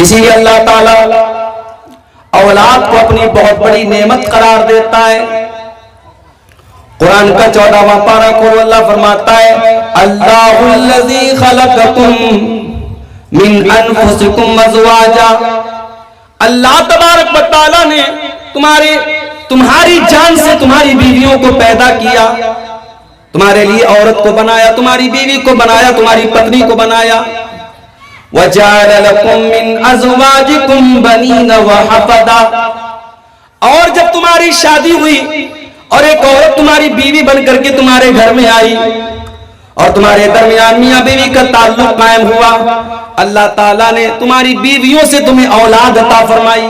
اسی لیے اللہ تعالیٰ اولاد کو اپنی بہت بڑی نعمت قرار دیتا ہے. قرآن کا 14واں پارہ کھولو, اللہ فرماتا ہے اللہ الذی خلقکم من انفسکم ازواجا. اللہ تبارک و تعالیٰ نے تمہاری جان سے تمہاری بیویوں کو پیدا کیا, تمہارے لیے عورت کو بنایا, تمہاری بیوی کو بنایا, تمہاری پتنی کو بنایا. وَجَعَلَ لَكُم مِّنْ أَزْوَاجِكُمْ بَنِينَ وَحَفَدًا. اور جب تمہاری شادی ہوئی اور ایک عورت تمہاری بیوی بن کر کے تمہارے گھر میں آئی اور تمہارے درمیان میاں بیوی کا تعلق قائم ہوا, اللہ تعالیٰ نے تمہاری بیویوں سے تمہیں اولاد عطا فرمائی.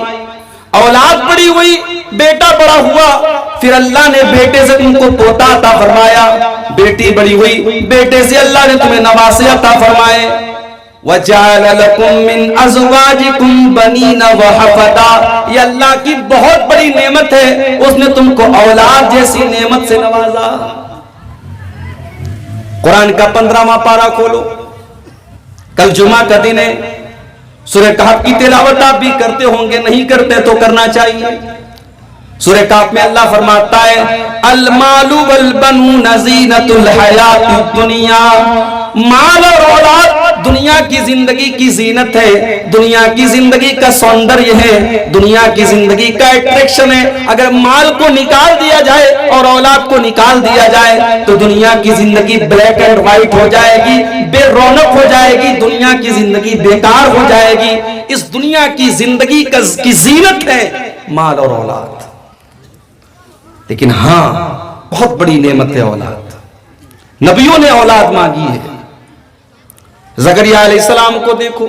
اولاد بڑی ہوئی, بیٹا بڑا ہوا, پھر اللہ نے بیٹے سے تم کو پوتا عطا فرمایا. بیٹی بڑی ہوئی, بیٹے سے اللہ نے تمہیں نواسے عطا فرمائے. وَجَعَلَ لَكُم مِّنْ أَزْوَاجِكُمْ بَنِينَ وَحَفَدًا. یہ اللہ کی بہت بڑی نعمت ہے, اس نے تم کو اولاد جیسی نعمت سے نوازا. قرآن کا 15واں پارہ کھولو. کل جمعہ کا دن ہے, سورہ کہف کی تلاوت آپ بھی کرتے ہوں گے, نہیں کرتے تو کرنا چاہیے. سورہ کہف میں اللہ فرماتا ہے المال والبنون زینۃ الحیات الدنیا. مال اور اولاد دنیا کی زندگی کی زینت ہے, دنیا کی زندگی کا سوندریہ ہے, دنیا کی زندگی کا اٹریکشن ہے. اگر مال کو نکال دیا جائے اور اولاد کو نکال دیا جائے تو دنیا کی زندگی بلیک اینڈ وائٹ ہو جائے گی, بے رونق ہو جائے گی, دنیا کی زندگی بیکار ہو جائے گی. اس دنیا کی زندگی کی زینت ہے مال اور اولاد. لیکن ہاں بہت بڑی نعمت ہے اولاد. نبیوں نے اولاد مانگی ہے. زکریا علیہ السلام کو دیکھو,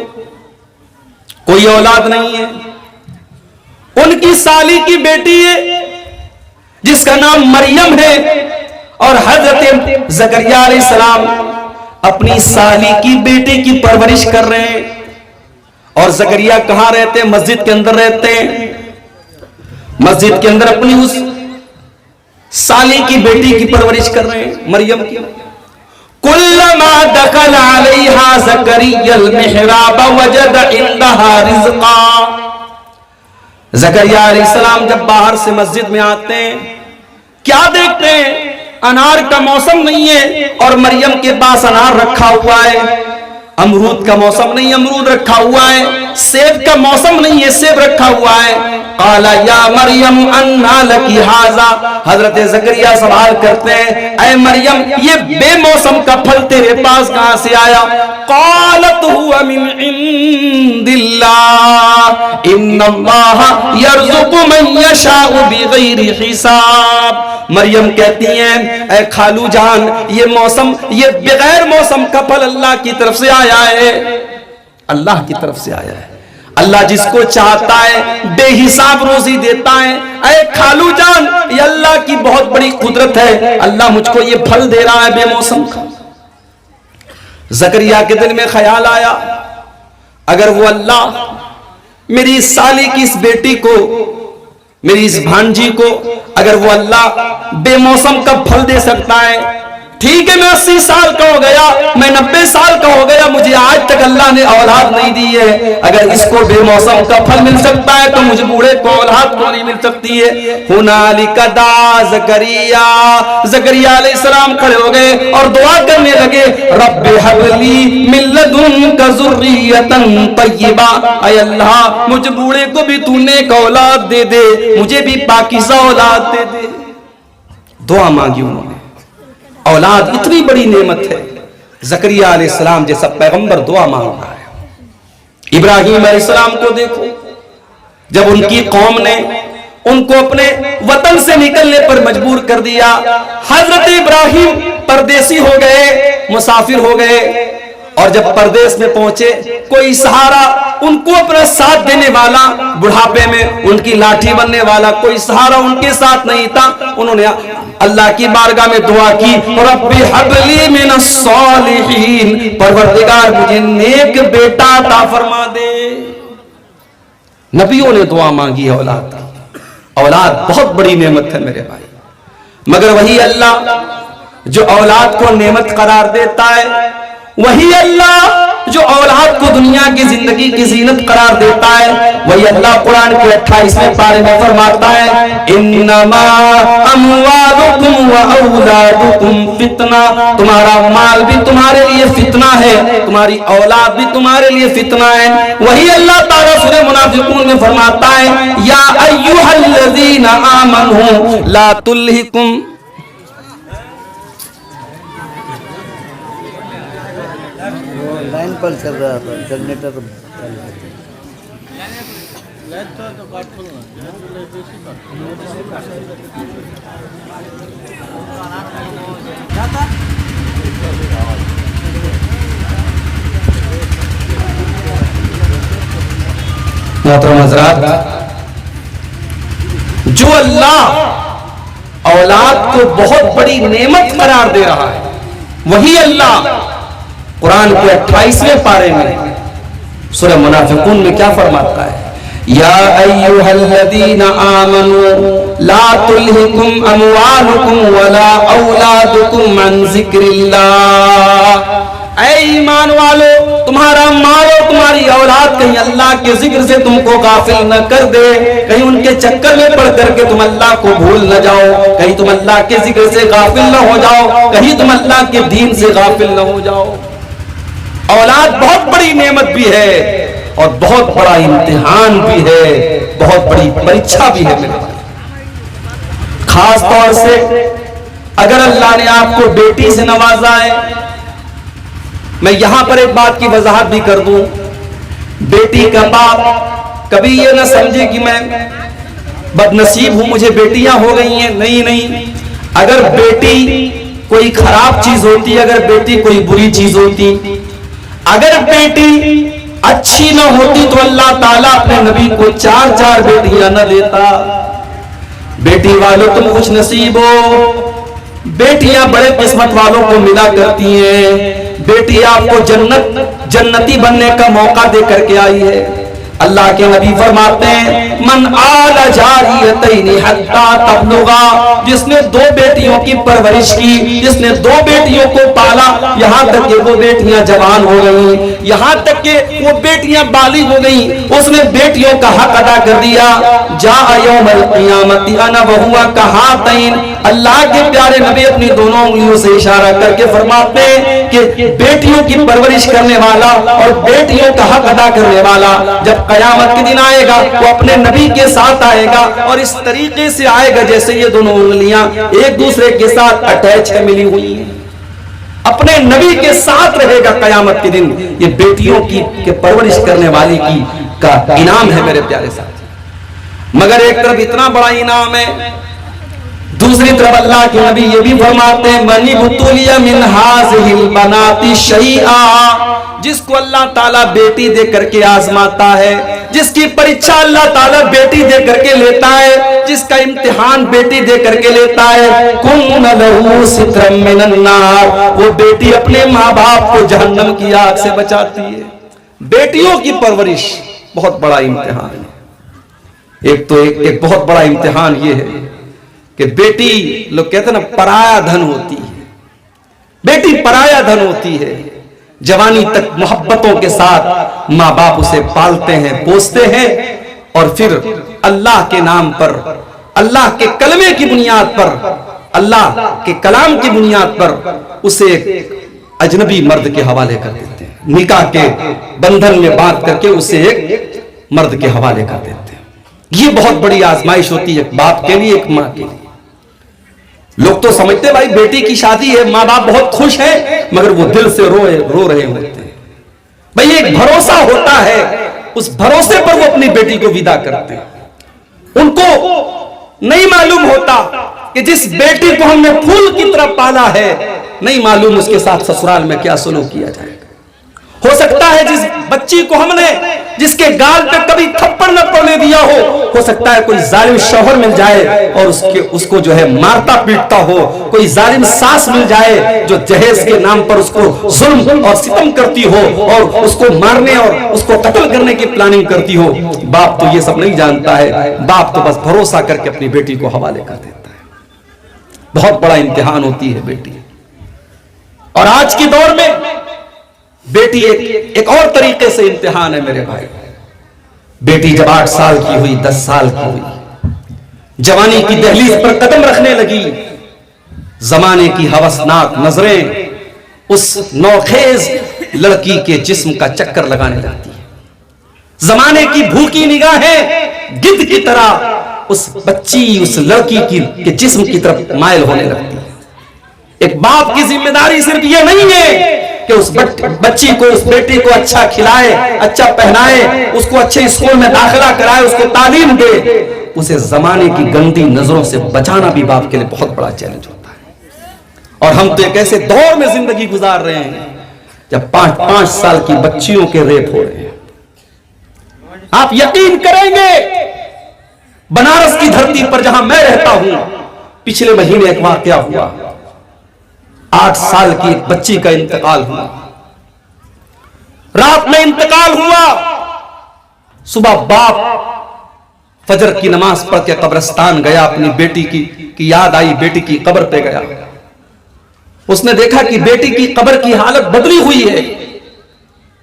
کوئی اولاد نہیں ہے. ان کی سالی کی بیٹی ہے جس کا نام مریم ہے, اور حضرت زکریا علیہ السلام اپنی سالی کی بیٹی کی پرورش کر رہے ہیں. اور زکریا کہاں رہتے ہیں؟ مسجد کے اندر رہتے ہیں. مسجد کے اندر اپنی اس سالی کی بیٹی کی پرورش کر رہے ہیں, مریم کی. کلما دخل علیہا زکریا المحراب وجد عندہا رزقا. زکریا علیہ السلام جب باہر سے مسجد میں آتے ہیں, کیا دیکھتے ہیں؟ انار کا موسم نہیں ہے اور مریم کے پاس انار رکھا ہوا ہے. امرود کا موسم نہیں, امرود رکھا ہوا ہے. سیب کا موسم نہیں ہے, سیب رکھا ہوا ہے. قال یا مریم انا لکی ھذا. حضرت زکریا سوال کرتے ہیں اے مریم یہ بے موسم کا پھل تیرے پاس کہاں سے آیا؟ قالت هو من عند اللہ ان اللہ یرزق من یشاء بغیر حساب. مریم کہتی ہیں اے خالو جان یہ موسم, یہ بغیر موسم کا پھل اللہ کی طرف سے آیا ہے, اللہ کی طرف سے آیا ہے. اللہ جس کو چاہتا ہے بے حساب روزی دیتا ہے. اے خالو جان یہ اللہ کی بہت بڑی قدرت ہے, اللہ مجھ کو یہ پھل دے رہا ہے بے موسم کا. زکریا کے دل میں خیال آیا اگر وہ اللہ میری اس سالی کی اس بیٹی کو, میری اس بھانجی کو اگر وہ اللہ بے موسم کا پھل دے سکتا ہے, ٹھیک ہے میں 80 سال کا ہو گیا, میں 90 سال کا ہو گیا, مجھے آج تک اللہ نے اولاد نہیں دی ہے. اگر اس کو بے موسم کا پھل مل سکتا ہے تو مجھے بوڑھے کو اولاد کو نہیں مل سکتی ہے. ہنالک دعا زکریا. زکریا علیہ السلام کھڑے ہو گئے اور دعا کرنے لگے رب ہب لی من لدنک ذریۃ طیبہ. اے اللہ مجھ بوڑھے کو بھی تو نیک اولاد دے دے, مجھے بھی پاکیزہ اولاد دے دے. دعا مانگی انہوں نے. اولاد اتنی بڑی نعمت ہے. زکریا علیہ السلام جیسا پیغمبر دعا مانگ رہا ہے. ابراہیم علیہ السلام کو دیکھو, جب ان کی قوم نے ان کو اپنے وطن سے نکلنے پر مجبور کر دیا, حضرت ابراہیم پردیسی ہو گئے, مسافر ہو گئے, اور جب پردیس میں پہنچے کوئی سہارا ان کو اپنا ساتھ دینے والا, بڑھاپے میں ان کی لاٹھی بننے والا کوئی سہارا ان کے ساتھ نہیں تھا. انہوں نے اللہ کی بارگاہ میں دعا کی رب ہب لی من الصالحین, پروردگار مجھے نیک بیٹا عطا فرما دے. نبیوں نے دعا مانگی اولاد کی. اولاد بہت بڑی نعمت ہے میرے بھائی, مگر وہی اللہ جو اولاد کو نعمت قرار دیتا ہے, وہی اللہ جو اولاد کو دنیا کی زندگی کی زینت قرار دیتا ہے، وہی اللہ قرآن کے 28ویں پارے میں فرماتا ہے انما اموالکم و اولادکم فتنہ، تمہارا مال بھی تمہارے لیے فتنہ ہے، تمہاری اولاد بھی تمہارے لیے فتنہ ہے۔ وہی اللہ تعالیٰ سورہ منافقون میں فرماتا ہے یا ایھا الذین آمنوا لا تلہکم لائن پر چل رہا تھا جنریٹر محترم حضرات، جو اللہ اولاد کو بہت بڑی نعمت قرار دے رہا ہے، وہی اللہ قرآن کے 28ویں پارے میں سورہ منافقون میں کیا فرماتا ہے یا ایھا الذین آمنوا لا تلہکم اموالکم ولا اولادکم عن ذکر اللہ، اے ایمان والو تمہارا مال اور تمہاری اولاد کہیں اللہ کے ذکر سے تم کو غافل نہ کر دے، کہیں ان کے چکر میں پڑ کر کے تم اللہ کو بھول نہ جاؤ، کہیں تم اللہ کے ذکر سے غافل نہ ہو جاؤ، کہیں تم اللہ کے دین سے غافل نہ ہو جاؤ۔ اولاد بہت بڑی نعمت بھی ہے اور بہت بڑا امتحان بھی ہے، بہت بڑی پریچھا بھی ہے میرے بھائی۔ خاص طور سے اگر اللہ نے آپ کو بیٹی سے نوازا ہے، میں یہاں پر ایک بات کی وضاحت بھی کر دوں، بیٹی کا باپ کبھی یہ نہ سمجھے کہ میں بد نصیب ہوں، مجھے بیٹیاں ہو گئی ہیں، نہیں، اگر بیٹی کوئی خراب چیز ہوتی، اگر بیٹی کوئی بری چیز ہوتی، اگر بیٹی اچھی نہ ہوتی تو اللہ تعالیٰ اپنے نبی کو 4 بیٹیاں نہ دیتا۔ بیٹی والوں تم خوش نصیب ہو، بیٹیاں بڑے قسمت والوں کو ملا کرتی ہیں، بیٹی آپ کو جنتی بننے کا موقع دے کر کے آئی ہے۔ اللہ کے نبی فرماتے ہیں من آل جاریتین حتی تبلغا، جس نے 2 بیٹیوں کی پرورش کی، جس نے 2 بیٹیوں کو پالا یہاں تک کہ وہ بیٹیاں جوان ہو گئیں، یہاں تک کہ وہ بیٹیاں بالغ ہو گئیں، اس نے بیٹیوں کا حق ادا کر دیا، جاء یوم القیامت انا وہوا کہاتین، اللہ کے پیارے نبی اپنی دونوں انگلیوں سے اشارہ کر کے فرماتے ہیں کہ بیٹیوں کی پرورش کرنے والا اور بیٹیوں کا حق ادا کرنے والا جب قیامت کے دن آئے گا وہ اپنے نبی کے ساتھ آئے گا، اور اس طریقے سے آئے گا جیسے یہ دونوں انگلیاں ایک دوسرے کے ساتھ اٹیچ ہے، ملی ہوئی ہیں، اپنے نبی کے ساتھ رہے گا قیامت کے دن۔ یہ بیٹیوں کی پرورش کرنے والی کا انعام ہے میرے پیارے ساتھ۔ مگر ایک طرف اتنا بڑا انعام ہے، دوسری طرف اللہ کے نبی یہ بھی فرماتے ہیں من ابتلی من هذه البنات شیئا، جس کو اللہ تعالیٰ بیٹی دے کر کے آزماتا ہے، جس کی پریچھا اللہ تعالیٰ بیٹی دے کر کے لیتا ہے، جس کا امتحان بیٹی دے کر کے لیتا ہے، کن لہو سترا من النار، وہ بیٹی اپنے ماں باپ کو جہنم کی آگ سے بچاتی ہے۔ بیٹیوں کی پرورش بہت بڑا امتحان ہے۔ ایک بہت بڑا امتحان یہ ہے کہ بیٹی لوگ کہتے ہیں نا پرایا دھن ہوتی ہے، بیٹی پرایا دھن ہوتی ہے، جوانی تک محبتوں کے ساتھ ماں باپ اسے پالتے ہیں، پوستے ہیں، اور پھر اللہ کے نام پر، اللہ کے کلمے کی بنیاد پر، اللہ کے کلام کی بنیاد پر اسے ایک اجنبی مرد کے حوالے کر دیتے ہیں، نکاح کے بندھن میں باندھ کر کے اسے ایک مرد کے حوالے کر دیتے ہیں۔ یہ بہت بڑی آزمائش ہوتی ہے ایک باپ کے لیے، ایک ماں کے لیے۔ لوگ تو سمجھتے بھائی بیٹی کی شادی ہے، ماں باپ بہت خوش ہیں، مگر وہ دل سے رو رہے ہوتے ہیں۔ بھائی ایک بھروسہ ہوتا ہے، اس بھروسے پر وہ اپنی بیٹی کو ودا کرتے ہیں۔ ان کو نہیں معلوم ہوتا کہ جس بیٹی کو ہم نے پھول کی طرح پالا ہے، نہیں معلوم اس کے ساتھ سسرال میں کیا سلوک کیا جائے گا۔ ہو سکتا ہے جس بچی کو ہم نے جس کے گال پہ کبھی تھپڑ نہ پڑنے دیا ہو سکتا ہے کوئی ظالم شوہر مل جائے اور اس کو جو ہے مارتا پیٹتا ہو، کوئی ظالم ساس مل جائے جو جہیز کے نام پر اس کو ظلم اور ستم کرتی ہو اور اس کو مارنے اور اس کو قتل کرنے کی پلاننگ کرتی ہو۔ باپ تو یہ سب نہیں جانتا ہے، باپ تو بس بھروسہ کر کے اپنی بیٹی کو حوالے کر دیتا ہے۔ بہت بڑا امتحان ہوتی ہے بیٹی، اور آج کے دور میں بیٹی ایک اور طریقے سے امتحان ہے میرے بھائی. بیٹی جب 8 سال کی ہوئی، 10 سال کی ہوئی، جوانی کی دہلیز پر قدم رکھنے لگی، زمانے کی ہوسناک نظریں اس نوخیز لڑکی کے جسم کا چکر لگانے لگتی ہیں. زمانے کی بھوکی نگاہیں گدھ کی طرح اس بچی، اس لڑکی کے جسم کی طرف مائل ہونے لگتی ہیں. ایک باپ کی ذمہ داری صرف یہ نہیں ہے کہ اس بچی کو، اس بیٹی کو اچھا کھلائے، اچھا پہنائے، اس کو اچھے اسکول میں داخلہ کرائے، اس کو تعلیم دے. اسے زمانے کی گندی نظروں سے بچانا بھی باپ کے لیے بہت بڑا چیلنج ہوتا ہے. اور ہم تو ایک ایسے دور میں زندگی گزار رہے ہیں جب 5 سال کی بچیوں کے ریپ ہو رہے ہیں. آپ یقین کریں گے، بنارس کی دھرتی پر جہاں میں رہتا ہوں، پچھلے مہینے ایک واقعہ ہوا. 8 سال کی ایک بچی کا انتقال ہوا. رات میں انتقال ہوا. صبح باپ فجر کی نماز پڑھ کے قبرستان گیا، اپنی بیٹی کی یاد آئی، بیٹی کی قبر پہ گیا. اس نے دیکھا کہ بیٹی کی قبر کی حالت بدلی ہوئی ہے.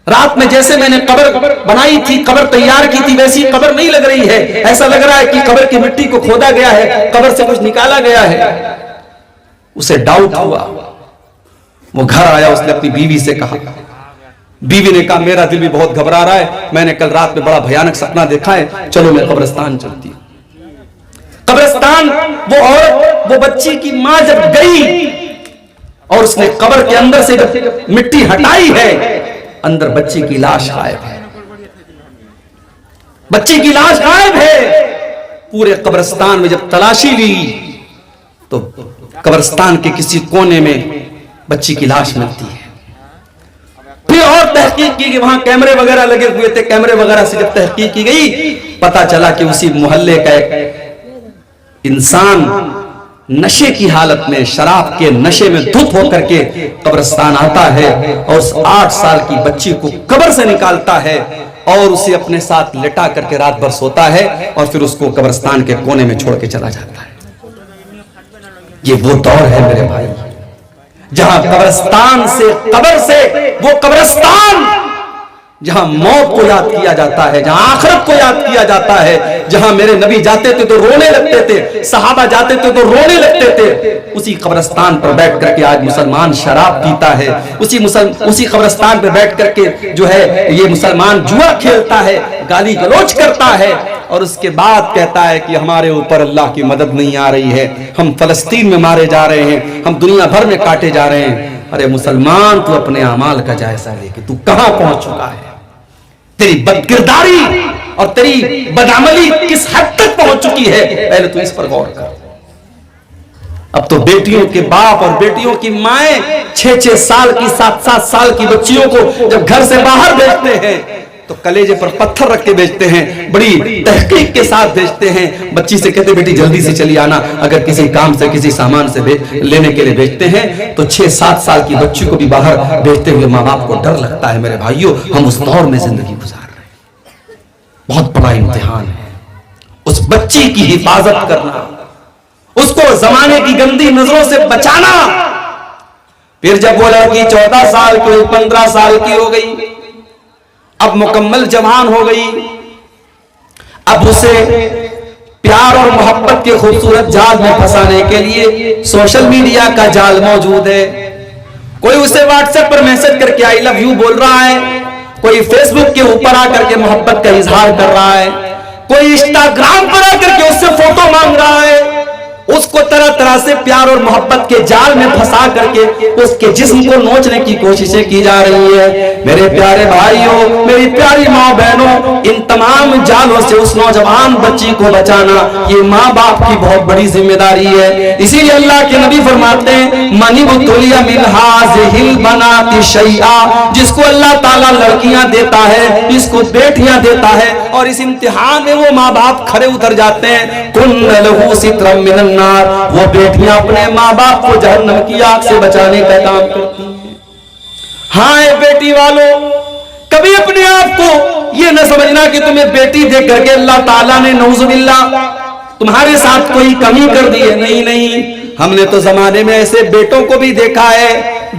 رات میں جیسے میں نے قبر بنائی تھی، قبر تیار کی تھی، ویسی قبر نہیں لگ رہی ہے. ایسا لگ رہا ہے کہ قبر کی مٹی کو کھودا گیا ہے، قبر سے کچھ نکالا گیا ہے. اسے ڈاؤٹ ہوا. وہ گھر آیا، اس نے اپنی بیوی سے کہا. بیوی نے کہا میرا دل بھی بہت گھبرا رہا ہے، میں نے کل رات میں بڑا بھیانک سپنا دیکھا ہے، چلو میں قبرستان چلتی ہوں. قبرستان وہ عورت، وہ بچی کی ماں جب گئی اور اس نے قبر کے اندر سے جب مٹی ہٹائی ہے، اندر بچی کی لاش غائب ہے. بچی کی لاش غائب ہے. پورے قبرستان میں جب تلاشی لی تو قبرستان کے کسی کونے میں بچی کی لاش ملتی ہے. پھر اور تحقیق کی کہ وہاں کیمرے وغیرہ لگے ہوئے تھے. کیمرے وغیرہ سے جب تحقیق کی گئی، پتا چلا کہ اسی محلے کا ایک انسان نشے کی حالت میں، شراب کے نشے میں دھت ہو کر کے قبرستان آتا ہے اور اس 8 سال کی بچی کو قبر سے نکالتا ہے اور اسے اپنے ساتھ لٹا کر کے رات بھر سوتا ہے اور پھر اس کو قبرستان کے کونے میں چھوڑ کے چلا جاتا ہے. یہ وہ دور ہے میرے بھائی جہاں قبرستان سے، قبر سے، وہ قبرستان جہاں موت کو یاد کیا جاتا ہے، جہاں آخرت کو یاد کیا جاتا ہے، جہاں میرے نبی جاتے تھے تو رونے لگتے تھے، صحابہ جاتے تھے تو رونے لگتے تھے، اسی قبرستان پر بیٹھ کر کے آج مسلمان شراب پیتا ہے. اسی قبرستان پر بیٹھ کر کے جو ہے یہ مسلمان جوا کھیلتا ہے، گالی گلوچ کرتا ہے اور اس کے بعد کہتا ہے کہ ہمارے اوپر اللہ کی مدد نہیں آ رہی ہے، ہم فلسطین میں مارے جا رہے ہیں، ہم دنیا بھر میں کاٹے جا رہے ہیں. ارے مسلمان، تو اپنے اعمال کا جائزہ لے کہ تو کہاں پہنچ چکا ہے، تیری بدکرداری اور تیری بدعملی کس حد تک پہنچ چکی ہے، پہلے تو اس پر غور کر. اب تو بیٹیوں کے باپ اور بیٹیوں کی مائیں 6 سال کی، 7 سال کی بچیوں کو جب گھر سے باہر بھیجتے ہیں تو کلیجے پر پتھر رکھ کے بھیجتے ہیں، بڑی تحقیق کے ساتھ بھیجتے ہیں. بچی سے کہتے بیٹی جلدی سے چلی آنا، اگر کسی کام سے، کسی سامان سے لینے کے لیے بھیجتے ہیں تو 6-7 سال کی بچی کو بھی باہر بھیجتے ہوئے ماں باپ کو ڈر لگتا ہے. میرے بھائیوں، ہم اس دور میں زندگی گزار رہے ہیں. بہت بڑا امتحان ہے اس بچی کی حفاظت کرنا، اس کو زمانے کی گندی نظروں سے بچانا. پھر جب وہ لڑکی 14 سال کی، 15 سال کی ہو گئی، اب مکمل جوان ہو گئی، اب اسے پیار اور محبت کے خوبصورت جال میں پھنسانے کے لیے سوشل میڈیا کا جال موجود ہے. کوئی اسے واٹس ایپ پر میسج کر کے آئی لو یو بول رہا ہے، کوئی فیس بک کے اوپر آ کر کے محبت کا اظہار کر رہا ہے، کوئی انسٹاگرام پر آ کر کے اس سے فوٹو مانگ رہا ہے. اس کو طرح طرح سے پیار اور محبت کے جال میں پھنسا کر کے اس کے جسم کو نوچنے کی کوششیں کی جا رہی ہے. میرے پیارے بھائیوں، میری پیاری ماں بہنوں، ان تمام جالوں سے اس نوجوان بچی کو بچانا یہ ماں باپ کی بہت بڑی ذمہ داری ہے. اسی لیے اللہ کے نبی فرماتے ہیں من ابتلی من ہذہ البنات شیئا، جس کو اللہ تعالیٰ لڑکیاں دیتا ہے، جس کو بیٹیاں دیتا ہے اور اس امتحان میں وہ ماں باپ کھڑے اتر جاتے ہیں، کن لہ سترا من النار، وہ بیٹیاں اپنے ماں باپ کو جہنم کی آگ سے بچانے کا کام کرتی ہیں. ہاں اے بیٹی والوں، کبھی اپنے آپ کو یہ نہ سمجھنا کہ تمہیں بیٹی دے کر کے اللہ تعالیٰ نے نعوذ باللہ تمہارے ساتھ کوئی کمی کر دی ہے. نہیں، ہم نے تو زمانے میں ایسے بیٹوں کو بھی دیکھا ہے،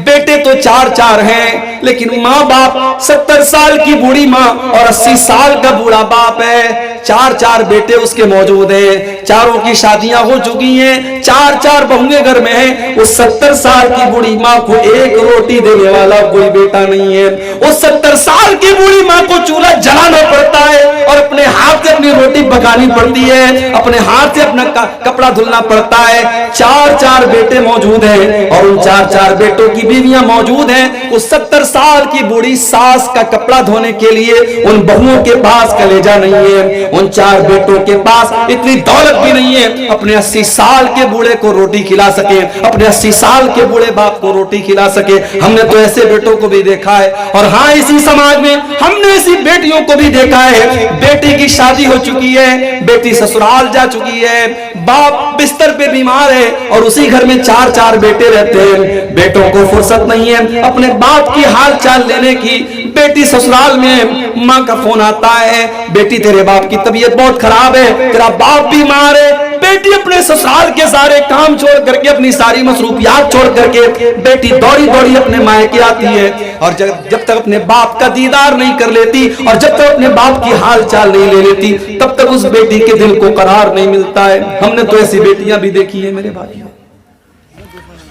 بیٹے تو 4 ہیں لیکن ماں باپ 70 سال کی بوڑھی ماں اور 80 سال کا بوڑھا باپ ہے، 4 بیٹے اس کے موجود ہیں، چاروں کی شادیاں ہو چکی ہیں، 4 بہویں گھر میں ہیں، اس 70 سال کی بوڑھی ماں کو ایک روٹی دینے والا کوئی بیٹا نہیں ہے، اس 70 سال کی بوڑھی ماں کو چولہا جلانا پڑتا ہے اور اپنے ہاتھ سے اپنی روٹی پکانی پڑتی ہے، اپنے ہاتھ سے اپنا کپڑا دھلنا پڑتا ہے، 4 بیٹے موجود ہیں اور ان 4 بیٹوں کی بیویاں موجود ہیں، اس 70 سال کی بوڑھی ساس کا کپڑا دھونے کے لیے ان بہوؤں کے پاس کلیجہ نہیں ہے، ان 4 بیٹوں کے پاس اتنی دولت بھی نہیں ہے اپنے 80 سال کے بوڑھے کو روٹی کھلا سکے، اپنے 80 سال کے بوڑھے باپ کو روٹی کھلا سکے۔ ہم نے تو ایسے بیٹوں کو بھی دیکھا ہے، اور ہاں اسی سماج میں ہم نے ایسی بیٹیوں کو بھی دیکھا ہے، بیٹی کی شادی ہو چکی ہے، بیٹی سسرال جا چکی ہے، باپ بستر پہ بیمار ہے اور اسی گھر میں 4 بیٹے رہتے ہیں، بیٹوں کو فرصت نہیں ہے اپنے باپ کی حال چال لینے کی۔ بیٹی سسرال میں ماں کا فون آتا ہے، بیٹی تیرے باپ کی طبیعت بہت خراب ہے، تیرا باپ بیمار ہے، بیٹی اپنے سسرال کے سارے کام چھوڑ کر کے، اپنی ساری مصروفیات چھوڑ کر کے بیٹی دوڑی اپنے مائکے آتی ہے، اور جب تک اپنے باپ کا دیدار نہیں کر لیتی اور جب تک اپنے باپ کی حال چال نہیں لے لیتی تب تک اس بیٹی کے دل کو قرار نہیں ملتا ہے۔ ہم نے تو ایسی بیٹیاں بھی دیکھی ہیں میرے بھائیوں۔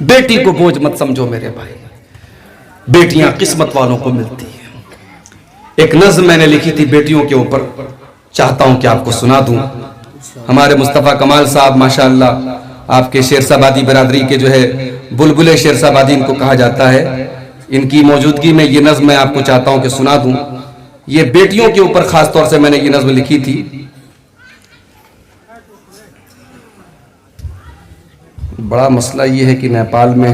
بیٹی کو بوجھ مت سمجھو میرے بھائی، بیٹیاں قسمت والوں کو ملتی ہیں۔ ایک نظم میں نے لکھی تھی بیٹیوں کے اوپر، چاہتا ہوں کہ آپ کو سنا دوں۔ ہمارے مصطفیٰ کمال صاحب ماشاءاللہ آپ کے شیرسابادی برادری کے جو ہے بلبل شیرسابادی ان کو کہا جاتا ہے، ان کی موجودگی میں یہ نظم میں آپ کو چاہتا ہوں کہ سنا دوں۔ یہ بیٹیوں کے اوپر خاص طور سے میں نے یہ نظم لکھی تھی۔ بڑا مسئلہ یہ ہے کہ نیپال میں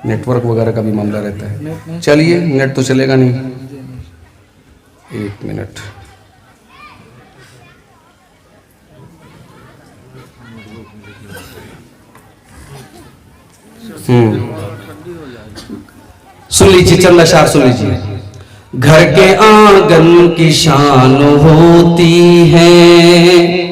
نیٹ ورک وغیرہ کا بھی معاملہ رہتا ہے۔ چلیے نیٹ تو چلے گا نہیں، 1 منٹ۔ سن لیجیے، چند اشعار سن لیجیے۔ گھر کے آنگن کی شان ہوتی ہیں،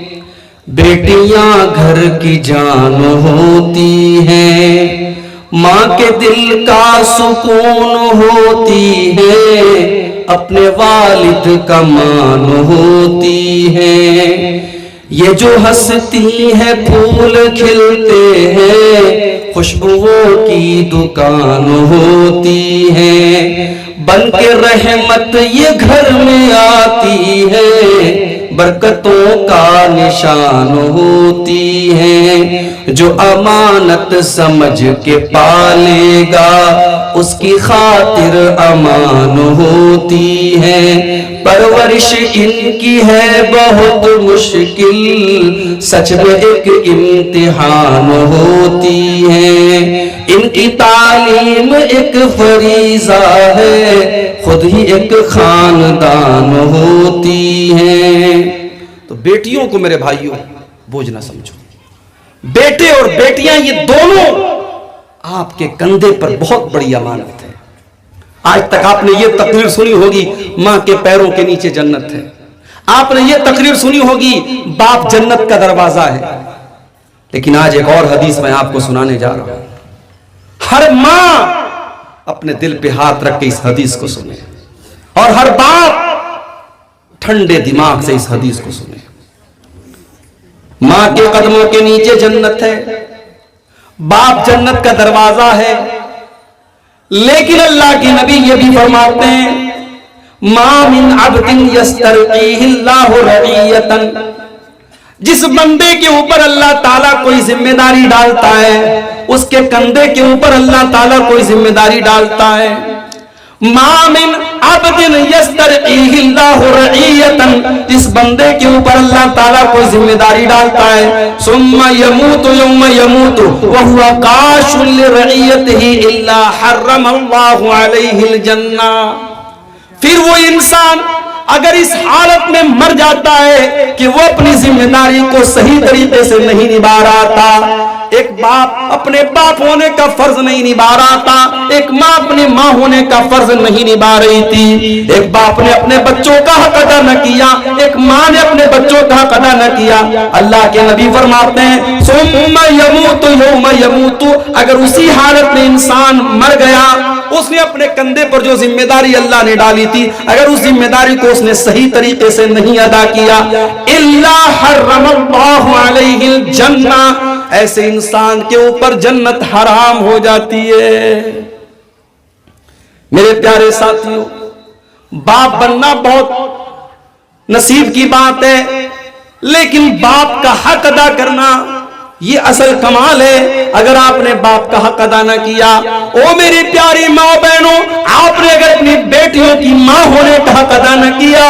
بیٹیاں گھر کی جان ہوتی ہیں، ماں کے دل کا سکون ہوتی ہے، اپنے والد کا مان ہوتی ہے، یہ جو ہنستی ہے پھول کھلتے ہیں، خوشبوؤں کی دکان ہوتی ہے، بن کے رحمت یہ گھر میں آتی ہے، برکتوں کا نشان ہوتی ہے، جو امانت سمجھ کے پالے گا اس کی خاطر امان ہوتی ہے، پرورش ان کی ہے بہت مشکل، سچ میں ایک امتحان ہوتی ہے، ان کی تعلیم ایک فریضہ ہے، خود ہی ایک خاندان ہوتی ہے۔ تو بیٹیوں کو میرے بھائیوں بوجھ نہ سمجھو، بیٹے اور بیٹیاں یہ دونوں آپ کے کندھے پر بہت بڑی امانت ہے۔ آج تک آپ نے یہ تقریر سنی ہوگی ماں کے پیروں کے نیچے جنت ہے، آپ نے یہ تقریر سنی ہوگی باپ جنت کا دروازہ ہے، لیکن آج ایک اور حدیث میں آپ کو سنانے جا رہا ہوں۔ ہر ماں اپنے دل پہ ہاتھ رکھ کے اس حدیث کو سنے، اور ہر باپ ٹھنڈے دماغ سے اس حدیث کو سنے۔ ماں کے قدموں کے نیچے جنت ہے، باپ جنت کا دروازہ ہے، لیکن اللہ کے نبی یہ بھی فرماتے ہیں ما من عبد یسترقیہ اللہ رعیتا، جس بندے کے اوپر اللہ تعالیٰ کوئی ذمہ داری ڈالتا ہے، اس کے کندھے کے اوپر اللہ تعالیٰ کوئی ذمہ داری ڈالتا ہے، ما من عبد یسترقیہ اللہ رعیتا، جس بندے کے اوپر اللہ تعالیٰ کوئی ذمہ داری ڈالتا ہے، ثم یموت یوم یموت وہو قاش لرعیتہ الا حرم اللہ علیہ الجنہ، پھر وہ انسان اگر اس حالت میں مر جاتا ہے کہ وہ اپنی ذمہ داری کو صحیح طریقے سے نہیں نبھا رہا تھا، ایک باپ اپنے باپ ہونے کا فرض نہیں نبھا رہا تھا، ایک ماں اپنی ماں ہونے کا فرض نہیں نبھا رہی تھی، ایک باپ نے اپنے بچوں کا حق ادا نہ کیا، ایک ماں نے اپنے بچوں کا حق ادا نہ کیا۔ اللہ کے نبی فرماتے ہیں ثم یموت یوم یموت، اگر اسی حالت میں انسان مر گیا، اس نے اپنے کندھے پر جو ذمہ داری اللہ نے ڈالی تھی، اگر اس ذمہ داری کو اس نے صحیح طریقے سے نہیں ادا کیا، الا حرم اللہ علیہ الجنہ، ایسے انسان کے اوپر جنت حرام ہو جاتی ہے۔ میرے پیارے ساتھیوں، باپ بننا بہت نصیب کی بات ہے، لیکن باپ کا حق ادا کرنا یہ اصل کمال ہے۔ اگر آپ نے باپ کا حق ادا نہ کیا، او میری پیاری ماں بہنوں، آپ نے اگر اپنی بیٹیوں کی ماں ہونے کا حق ادا نہ کیا،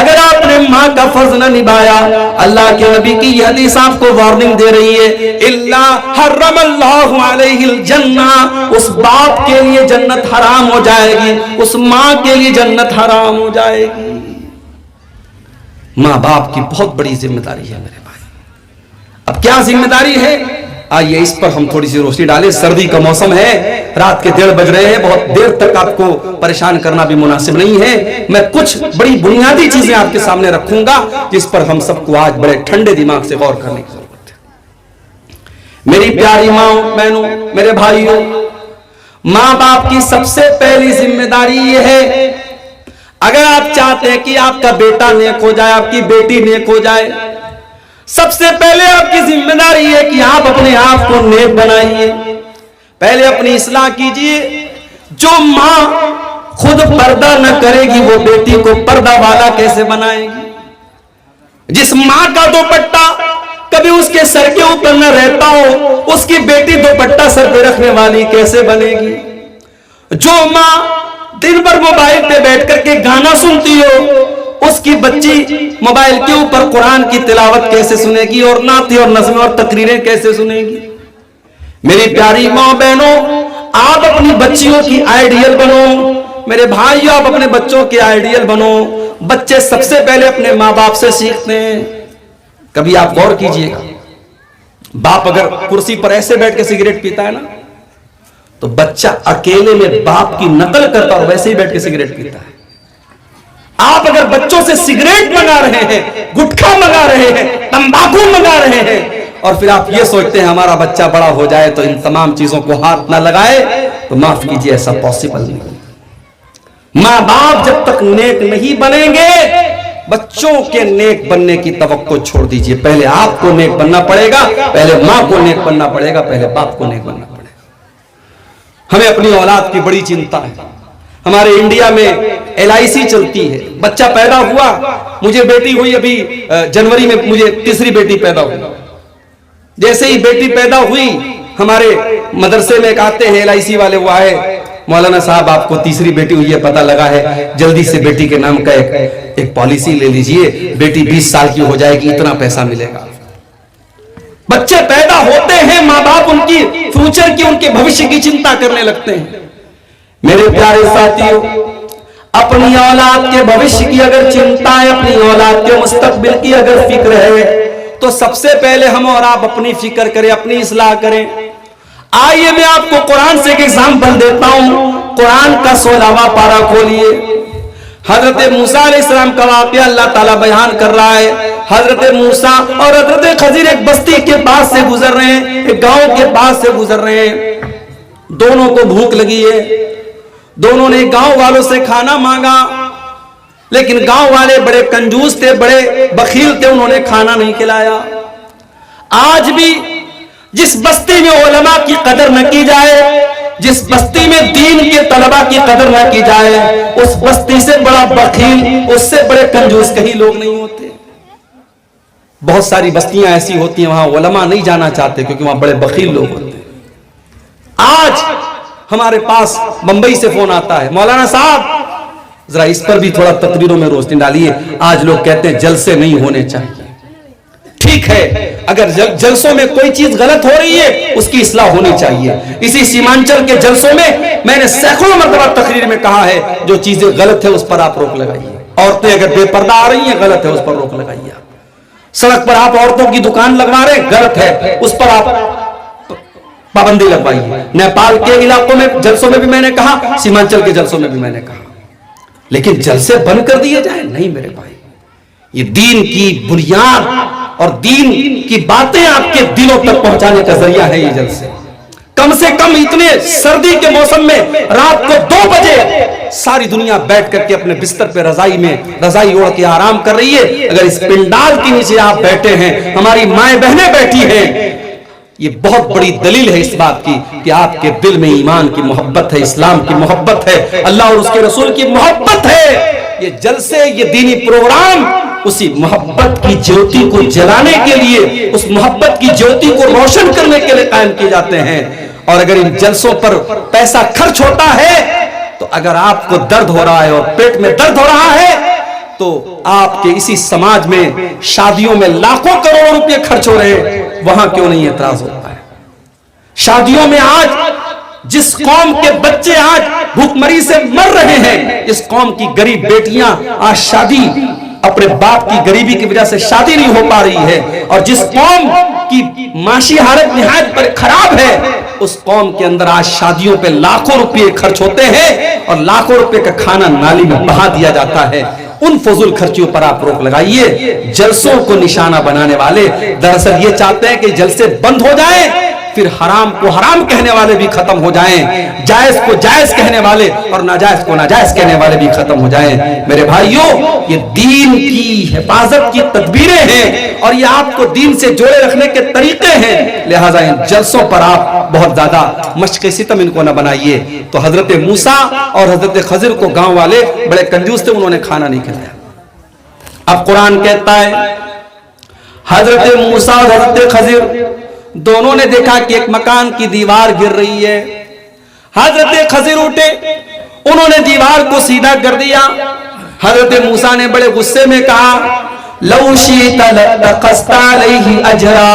اگر آپ نے ماں کا فرض نہ نبھایا، اللہ کے نبی کی یہ حدیث آپ کو وارننگ دے رہی ہے، الا حرم اللہ علیہ الجنہ، اس باپ کے لیے جنت حرام ہو جائے گی، اس ماں کے لیے جنت حرام ہو جائے گی۔ ماں باپ کی بہت بڑی ذمہ داری ہے میرے بھائی۔ اب کیا ذمہ داری ہے؟ آئیے اس پر ہم تھوڑی سی روشنی ڈالیں۔ سردی کا موسم ہے، رات کے 1:30 بج رہے ہیں، بہت دیر تک آپ کو پریشان کرنا بھی مناسب نہیں ہے۔ میں کچھ بڑی بنیادی چیزیں آپ کے سامنے رکھوں گا جس پر ہم سب کو آج بڑے ٹھنڈے دماغ سے غور کرنے کی ضرورت ہے۔ میری پیاری ماں بہنوں، میرے بھائیوں، ماں باپ کی سب سے پہلی ذمہ داری یہ ہے، اگر آپ چاہتے ہیں کہ آپ کا بیٹا نیک ہو جائے، آپ کی بیٹی نیک ہو جائے، سب سے پہلے آپ کی ذمہ داری ہے کہ آپ اپنے آپ کو نیک بنائیے، پہلے اپنی اصلاح کیجئے۔ جو ماں خود پردہ نہ کرے گی، وہ بیٹی کو پردہ والا کیسے بنائے گی؟ جس ماں کا دوپٹہ کبھی اس کے سر کے اوپر نہ رہتا ہو، اس کی بیٹی دوپٹہ سر پہ رکھنے والی کیسے بنے گی؟ جو ماں دن بھر موبائل پہ بیٹھ کر کے گانا سنتی ہو، اس کی بچی موبائل کے اوپر قرآن کی تلاوت کیسے سنے گی، اور نعتیں اور نظمیں اور تقریریں کیسے سنے گی؟ میری پیاری ماں بہنوں، آپ اپنی بچیوں کی آئیڈیل بنو، میرے بھائیوں آپ اپنے بچوں کے آئیڈیل بنو۔ بچے سب سے پہلے اپنے ماں باپ سے سیکھتے ہیں۔ کبھی آپ غور کیجئے گا، باپ اگر کرسی پر ایسے بیٹھ کے سگریٹ پیتا ہے نا، تو بچہ اکیلے میں باپ کی نقل کرتا اور ویسے ہی بیٹھ کے سگریٹ پیتا ہے۔ آپ اگر بچوں سے سگریٹ منگا رہے ہیں، گٹکھا منگا رہے ہیں، تمباکو منگا رہے ہیں، اور پھر آپ یہ سوچتے ہیں ہمارا بچہ بڑا ہو جائے تو ان تمام چیزوں کو ہاتھ نہ لگائے، تو معاف کیجئے، ایسا پاسبل نہیں۔ ماں باپ جب تک نیک نہیں بنیں گے، بچوں کے نیک بننے کی توقع چھوڑ دیجئے۔ پہلے آپ کو نیک بننا پڑے گا، پہلے ماں کو نیک بننا پڑے گا، پہلے باپ کو نیک بننا پڑے گا۔ ہمیں اپنی اولاد کی بڑی چنتا ہے۔ ہمارے انڈیا میں LIC چلتی ہے، بچہ پیدا ہوا، مجھے بیٹی ہوئی ابھی جنوری میں، مجھے تیسری بیٹی پیدا ہوئی۔ جیسے ہی بیٹی پیدا ہوئی، ہمارے مدرسے میں ایک آتے ہیں LIC والے، وہ آئے، مولانا صاحب آپ کو تیسری بیٹی ہوئی ہے، پتہ لگا ہے، جلدی سے بیٹی کے نام کا ایک پالیسی لے لیجئے، بیٹی 20 سال کی ہو جائے گی، اتنا پیسہ ملے گا۔ بچے پیدا ہوتے ہیں، ماں باپ ان کی فیوچر کی، ان کے بھوشیہ کی چنتا کرنے لگتے ہیں۔ میرے پیارے ساتھیوں، اپنی اولاد کے بھوشیہ کی اگر چنتا ہے، اپنی اولاد کے مستقبل کی اگر فکر ہے، تو سب سے پہلے ہم اور آپ اپنی فکر کریں، اپنی اصلاح کریں۔ آئیے میں آپ کو قرآن سے ایک ایگزامپل دیتا ہوں۔ قرآن کا 16واں پارہ کھولیے۔ حضرت موسیٰ علیہ السلام کا واقعہ اللہ تعالیٰ بیان کر رہا ہے۔ حضرت موسیٰ اور حضرت خضر ایک بستی کے پاس سے گزر رہے ہیں، ایک گاؤں کے پاس سے گزر رہے ہیں۔ دونوں کو بھوک لگی ہے، دونوں نے گاؤں والوں سے کھانا مانگا، لیکن گاؤں والے بڑے کنجوس تھے، بڑے بخیل تھے، انہوں نے کھانا نہیں کھلایا۔ آج بھی جس بستی میں علماء کی قدر نہ کی جائے، جس بستی میں دین کے طلباء کی قدر نہ کی جائے، اس بستی سے بڑا بخیل، اس سے بڑے کنجوس کہیں لوگ نہیں ہوتے۔ بہت ساری بستیاں ایسی ہوتی ہیں وہاں علماء نہیں جانا چاہتے کیونکہ وہاں بڑے بخیل لوگ ہوتے ہیں۔ آج ہمارے پاس بمبئی سے فون آتا ہے، مولانا صاحب ذرا اس پر بھی تھوڑا تقریروں میں روشنی ڈالیے، آج لوگ کہتے ہیں جلسے نہیں ہونے چاہیے۔ ٹھیک ہے، اگر جلسوں میں کوئی چیز غلط ہو رہی ہے اس کی اصلاح ہونی چاہیے۔ اسی سیمانچل کے جلسوں میں نے سینکڑوں مرتبہ تقریر میں کہا ہے، جو چیزیں غلط ہے اس پر آپ روک لگائیے۔ عورتیں اگر بے پردہ آ رہی ہیں، غلط ہے، اس پر روک لگائیے۔ سڑک پر آپ عورتوں کی دکان لگوا رہے ہیں، غلط ہے، اس پر آپ پابندی لگوائی ہے. نیپال کے علاقوں میں جلسوں میں بھی میں نے کہا, سیمانچل کے جلسوں میں بھی میں نے کہا, لیکن جلسے بند کر دیے جائیں نہیں میرے بھائی. یہ دین کی بنیاد اور دین کی باتیں آپ کے دلوں تک پہنچانے کا ذریعہ ہے یہ جلسے. کم سے کم اتنے سردی کے موسم میں رات کو 2 بجے ساری دنیا بیٹھ کر کے اپنے بستر پہ رضائی اوڑھ کے آرام کر رہی ہے. اگر اس پنڈال کے نیچے آپ بیٹھے ہیں, ہماری مائیں بہنیں بیٹھی ہیں, یہ بہت بڑی دلیل ہے اس بات کی کہ آپ کے دل میں ایمان کی محبت ہے, اسلام کی محبت ہے, اللہ اور اس کے رسول کی محبت ہے. یہ جلسے, یہ دینی پروگرام اسی محبت کی جیوتی کو جلانے کے لیے, اس محبت کی جیوتی کو روشن کرنے کے لیے قائم کیے جاتے ہیں. اور اگر ان جلسوں پر پیسہ خرچ ہوتا ہے تو اگر آپ کو درد ہو رہا ہے اور پیٹ میں درد ہو رہا ہے تو آپ کے اسی سماج میں شادیوں میں لاکھوں کروڑوں روپے خرچ ہو رہے ہیں, وہاں کیوں نہیں اعتراض ہوتا ہے؟ شادیوں میں آج جس قوم کے بچے آج بھوک مری سے مر رہے ہیں, اس قوم کی غریب بیٹیاں آج شادی اپنے باپ کی غریبی کی وجہ سے شادی نہیں ہو پا رہی ہے, اور جس قوم کی معاشی حالت نہایت پر خراب ہے اس قوم کے اندر آج شادیوں پہ لاکھوں روپے خرچ ہوتے ہیں اور لاکھوں روپے کا کھانا نالی میں بہا دیا جاتا ہے. ان فضول خرچیوں پر آپ روک لگائیے. جلسوں کو نشانہ بنانے والے دراصل یہ چاہتے ہیں کہ جلسے بند ہو جائیں, پھر حرام کو حرام کہنے والے بھی ختم ہو جائیں, جائز کو جائز کہنے والے اور ناجائز کو ناجائز کہنے والے بھی ختم ہو جائیں. میرے بھائیوں, یہ دین کی حفاظت کی تدبیریں ہیں اور یہ آپ کو دین سے جوڑے رکھنے کے طریقے ہیں. لہٰذا ان جلسوں پر آپ بہت زیادہ مشق ستم ان کو نہ بنائیے. تو حضرت موسیٰ اور حضرت خضر کو گاؤں والے بڑے کنجوس تھے, انہوں نے کھانا نہیں کھلایا. اب قرآن کہتا ہے حضرت موسیٰ اور حضرت خضر دونوں نے دیکھا کہ ایک مکان کی دیوار گر رہی ہے. حضرت خضر اٹھے, انہوں نے دیوار کو سیدھا کر دیا. حضرت موسیٰ نے بڑے غصے میں کہا لو شئت لاتخذت علیہ اجرا.